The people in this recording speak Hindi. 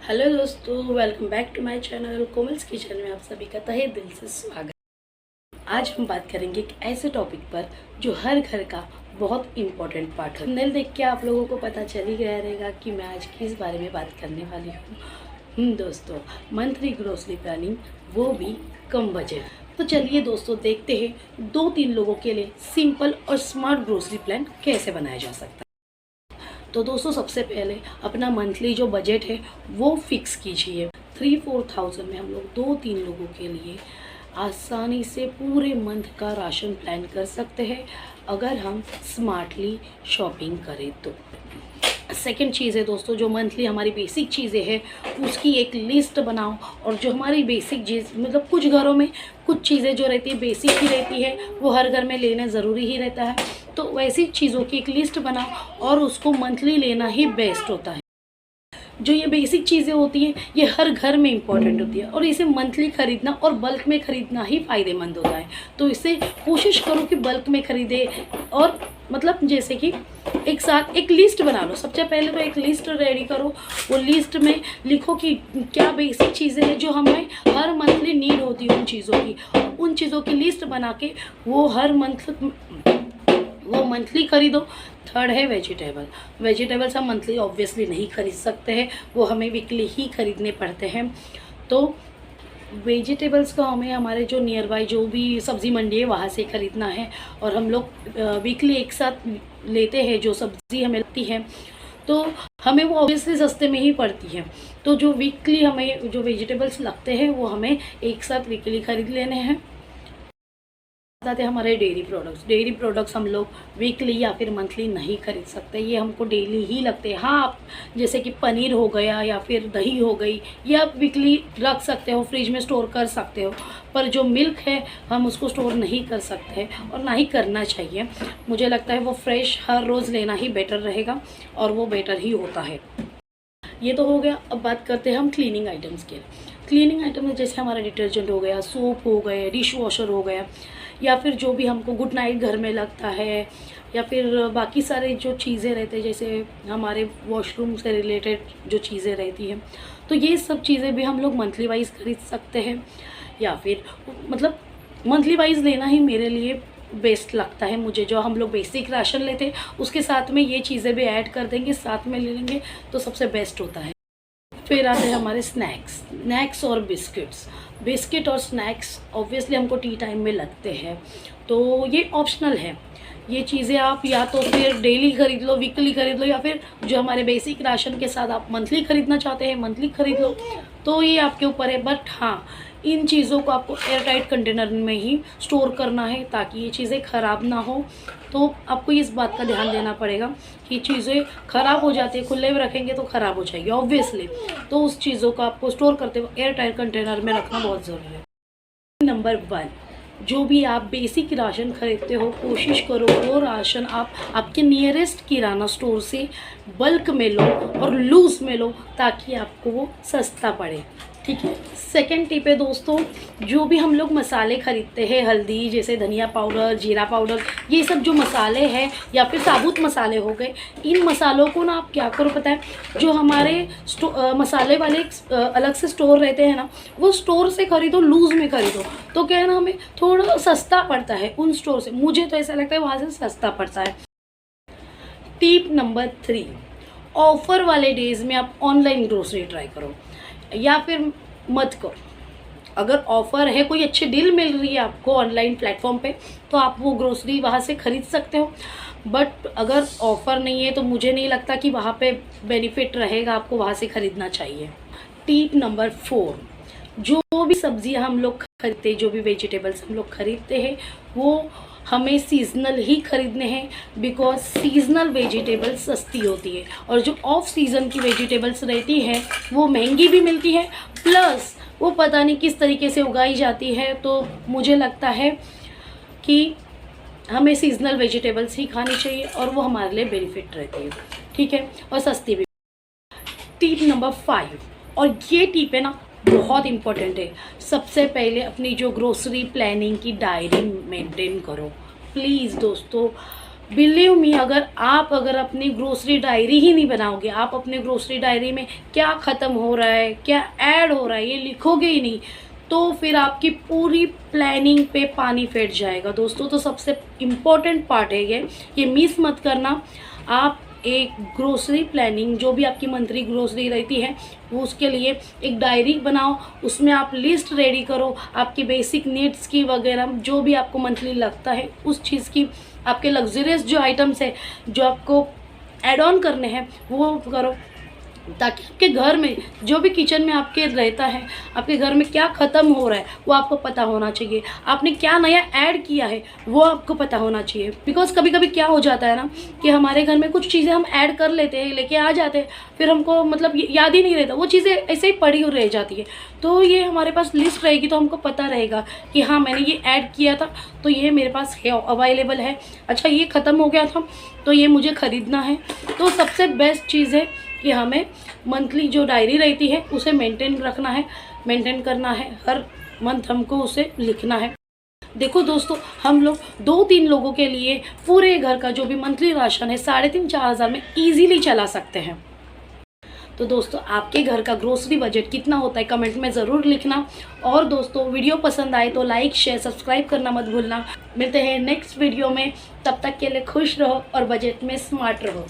हेलो दोस्तों, welcome back to my channel Komal's kitchen में आप सभी का तहे दिल से स्वागत। आज हम बात करेंगे एक ऐसे टॉपिक पर जो हर घर का बहुत इम्पोर्टेंट पार्ट है। थंबनेल देख के आप लोगों को पता चल ही गया रहेगा कि मैं आज किस बारे में बात करने वाली हूँ। दोस्तों, मंथली ग्रोसरी प्लानिंग, वो भी कम बजट। तो चलिए दोस्तों, देखते हैं 2-3 लोगों के लिए सिंपल और स्मार्ट ग्रोसरी प्लान कैसे बनाया जा सकता है। तो दोस्तों, सबसे पहले अपना मंथली जो बजट है वो फिक्स कीजिए। 3-4 थाउजेंड में हम लोग 2-3 लोगों के लिए आसानी से पूरे मंथ का राशन प्लान कर सकते हैं अगर हम स्मार्टली शॉपिंग करें तो। सेकंड चीज़ है दोस्तों, जो मंथली हमारी बेसिक चीज़ें हैं उसकी एक लिस्ट बनाओ। और जो हमारी बेसिक चीज़, मतलब कुछ घरों में कुछ चीज़ें जो रहती है बेसिक ही रहती है, वो हर घर में लेना ज़रूरी ही रहता है। तो वैसी चीज़ों की एक लिस्ट बनाओ और उसको मंथली लेना ही बेस्ट होता है। जो ये बेसिक चीज़ें होती हैं ये हर घर में इम्पॉर्टेंट होती है और इसे मंथली ख़रीदना और बल्क में ख़रीदना ही फ़ायदेमंद होता है। तो इसे कोशिश करो कि बल्क में ख़रीदे। और मतलब जैसे कि एक साथ एक लिस्ट बना लो। सबसे पहले तो एक लिस्ट रेडी करो। वो लिस्ट में लिखो कि क्या बेसिक चीज़ें हैं जो हमें हर मंथली नीड होती है उन चीज़ों की। उन चीज़ों की लिस्ट बना के वो हर मंथली खरीदो। थर्ड है वेजिटेबल्स हम मंथली ऑब्वियसली नहीं खरीद सकते हैं, वो हमें वीकली ही खरीदने पड़ते हैं। तो वेजिटेबल्स का हमें हमारे जो नियर बाय जो भी सब्ज़ी मंडी है वहाँ से ख़रीदना है। और हम लोग वीकली एक साथ लेते हैं जो सब्ज़ी हमें लगती है, तो हमें वो ऑब्वियसली सस्ते में ही पड़ती है। तो जो वीकली हमें जो वेजिटेबल्स लगते हैं वो हमें एक साथ वीकली ख़रीद लेने हैं। आते हैं हमारे डेयरी प्रोडक्ट्स हम लोग वीकली या फिर मंथली नहीं खरीद सकते, ये हमको डेली ही लगते हैं। हाँ, आप जैसे कि पनीर हो गया या फिर दही हो गई, ये आप वीकली रख सकते हो, फ्रिज में स्टोर कर सकते हो। पर जो मिल्क है हम उसको स्टोर नहीं कर सकते हैं और ना ही करना चाहिए। मुझे लगता है वो फ्रेश हर रोज़ लेना ही बेटर रहेगा और वो बेटर ही होता है। ये तो हो गया। अब बात करते हैं हम क्लीनिंग आइटम्स के। क्लीनिंग आइटम में जैसे हमारा डिटर्जेंट हो गया, सोप हो गए, डिश वॉशर हो गया, या फिर जो भी हमको गुड नाइट घर में लगता है, या फिर बाकी सारे जो चीज़ें रहते हैं जैसे हमारे वॉशरूम से रिलेटेड जो चीज़ें रहती हैं, तो ये सब चीज़ें भी हम लोग मंथली वाइज खरीद सकते हैं। या फिर मतलब मंथली वाइज लेना ही मेरे लिए बेस्ट लगता है। मुझे जो हम लोग बेसिक राशन लेते हैं उसके साथ में ये चीज़ें भी ऐड कर देंगे, साथ में ले लेंगे तो सबसे बेस्ट होता है। फिर आते हैं हमारे स्नैक्स और बिस्किट और स्नैक्स ऑब्वियसली हमको टी टाइम में लगते हैं, तो ये ऑप्शनल है। ये चीज़ें आप या तो फिर डेली खरीद लो, वीकली खरीद लो, या फिर जो हमारे बेसिक राशन के साथ आप मंथली खरीदना चाहते हैं मंथली खरीद लो, तो ये आपके ऊपर है। बट हाँ, इन चीज़ों को आपको एयर टाइट कंटेनर में ही स्टोर करना है ताकि ये चीज़ें ख़राब ना हो। तो आपको इस बात का ध्यान देना पड़ेगा कि चीज़ें ख़राब हो जाती है, खुले में रखेंगे तो ख़राब हो जाएगी ऑब्वियसली। तो उस चीज़ों को आपको स्टोर करते हुए एयर टाइट कंटेनर में रखना बहुत ज़रूरी है। नंबर 1, जो भी आप बेसिक राशन खरीदते हो कोशिश करो वो राशन आप आपके नियरेस्ट किराना स्टोर से बल्क में लो और लूज़ में लो ताकि आपको वो सस्ता पड़े। ठीक है। सेकंड टिप है दोस्तों, जो भी हम लोग मसाले खरीदते हैं, हल्दी जैसे धनिया पाउडर, जीरा पाउडर, ये सब जो मसाले हैं या फिर साबुत मसाले हो गए, इन मसालों को ना आप क्या करो पता है, जो हमारे मसाले वाले अलग से स्टोर रहते हैं ना, वो स्टोर से खरीदो, लूज़ में खरीदो। तो क्या है ना, हमें थोड़ा सस्ता पड़ता है उन स्टोर से। मुझे तो ऐसा लगता है वहाँ से सस्ता पड़ता है। टिप नंबर 3, ऑफ़र वाले डेज़ में आप ऑनलाइन ग्रोसरी ट्राई करो या फिर मत करो। अगर ऑफ़र है, कोई अच्छी डील मिल रही है आपको ऑनलाइन प्लेटफॉर्म पे, तो आप वो ग्रोसरी वहाँ से ख़रीद सकते हो। बट अगर ऑफ़र नहीं है तो मुझे नहीं लगता कि वहाँ पे बेनिफिट रहेगा, आपको वहाँ से ख़रीदना चाहिए। टिप नंबर 4, जो भी सब्ज़ियाँ हम लोग खरीदते हैं, जो भी वेजिटेबल्स हम लोग खरीदते हैं, वो हमें सीज़नल ही खरीदने हैं। बिकॉज सीज़नल वेजिटेबल्स सस्ती होती है और जो ऑफ सीज़न की वेजिटेबल्स रहती है वो महंगी भी मिलती है, प्लस वो पता नहीं किस तरीके से उगाई जाती है। तो मुझे लगता है कि हमें सीज़नल वेजिटेबल्स ही खानी चाहिए और वो हमारे लिए बेनिफिट रहती है। ठीक है, और सस्ती भी। टिप नंबर 5, और ये टिप है ना बहुत इम्पोर्टेंट है। सबसे पहले अपनी जो ग्रोसरी प्लानिंग की डायरी मेंटेन करो प्लीज़ दोस्तों। बिलीव मी, अगर अपनी ग्रोसरी डायरी ही नहीं बनाओगे, आप अपने ग्रोसरी डायरी में क्या ख़त्म हो रहा है, क्या ऐड हो रहा है, ये लिखोगे ही नहीं, तो फिर आपकी पूरी प्लानिंग पे पानी फेर जाएगा दोस्तों। तो सबसे इम्पोर्टेंट पार्ट है ये मिस मत करना। आप एक ग्रोसरी प्लानिंग, जो भी आपकी मंथली ग्रोसरी रहती है, वो उसके लिए एक डायरी बनाओ, उसमें आप लिस्ट रेडी करो आपकी बेसिक नीड्स की वगैरह, जो भी आपको मंथली लगता है उस चीज़ की। आपके लग्जरियस जो आइटम्स है, जो आपको ऐड ऑन करने हैं, वो करो, ताकि आपके घर में जो भी किचन में आपके रहता है, आपके घर में क्या ख़त्म हो रहा है वो आपको पता होना चाहिए। आपने क्या नया ऐड किया है वो आपको पता होना चाहिए। बिकॉज कभी कभी क्या हो जाता है ना कि हमारे घर में कुछ चीज़ें हम ऐड कर लेते हैं, लेके आ जाते हैं, फिर हमको मतलब याद ही नहीं रहता, वो चीज़ें ऐसे ही पड़ी हुई रह जाती है। तो ये हमारे पास लिस्ट रहेगी तो हमको पता रहेगा कि हाँ मैंने ये ऐड किया था, तो ये मेरे पास है, अवेलेबल है। अच्छा ये ख़त्म हो गया था तो ये मुझे ख़रीदना है। तो सबसे बेस्ट चीज़ है कि हमें मंथली जो डायरी रहती है उसे मेंटेन रखना है, मेंटेन करना है, हर मंथ हमको उसे लिखना है। देखो दोस्तों, हम लोग 2-3 लोगों के लिए पूरे घर का जो भी मंथली राशन है 3,500-4 हज़ार में ईजीली चला सकते हैं। तो दोस्तों, आपके घर का ग्रोसरी बजट कितना होता है कमेंट में ज़रूर लिखना। और दोस्तों, वीडियो पसंद आए तो लाइक शेयर सब्सक्राइब करना मत भूलना। मिलते हैं नेक्स्ट वीडियो में, तब तक के लिए खुश रहो और बजट में स्मार्ट रहो।